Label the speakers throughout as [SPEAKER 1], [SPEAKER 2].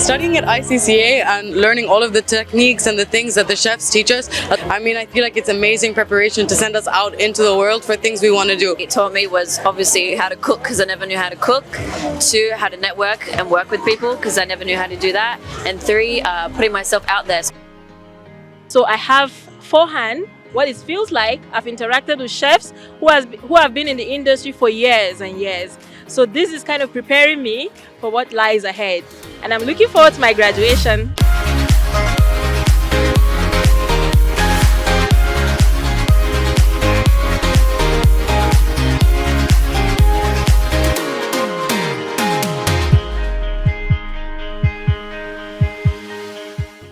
[SPEAKER 1] Studying at ICCA and learning all of the techniques and the things that the chefs teach us, I mean, I feel like it's amazing preparation to send us out into the world for things we want to do.
[SPEAKER 2] It taught me was obviously how to cook, because I never knew how to cook. 2, how to network and work with people, because I never knew how to do that. And 3, putting myself out there.
[SPEAKER 3] So I have forehand what it feels like. I've interacted with chefs who have been in the industry for years and years. So this is kind of preparing me for what lies ahead. And I'm looking forward to my graduation.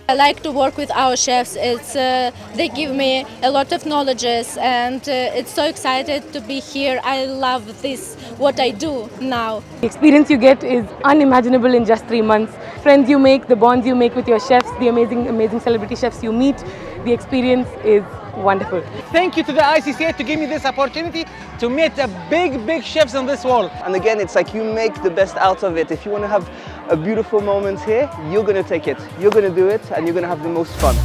[SPEAKER 4] I like to work with our chefs. They give me a lot of knowledges, and it's so excited to be here. I love this, what I do now.
[SPEAKER 5] The experience you get is unimaginable in just 3 months. Friends you make, the bonds you make with your chefs, the amazing celebrity chefs you meet, the experience is wonderful.
[SPEAKER 6] Thank you to the ICCA to give me this opportunity to meet the big chefs in this world.
[SPEAKER 7] And again, it's like you make the best out of it. If you want to have a beautiful moment here, you're going to take it. You're going to do it, and you're going to have the most fun.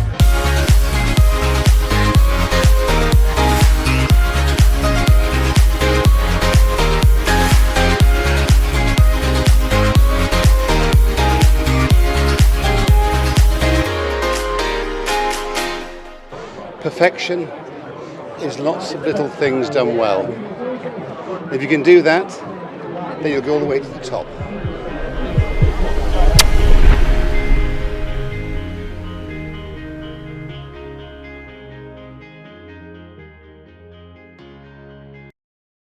[SPEAKER 8] Perfection is lots of little things done well. If you can do that, then you'll go all the way to the top.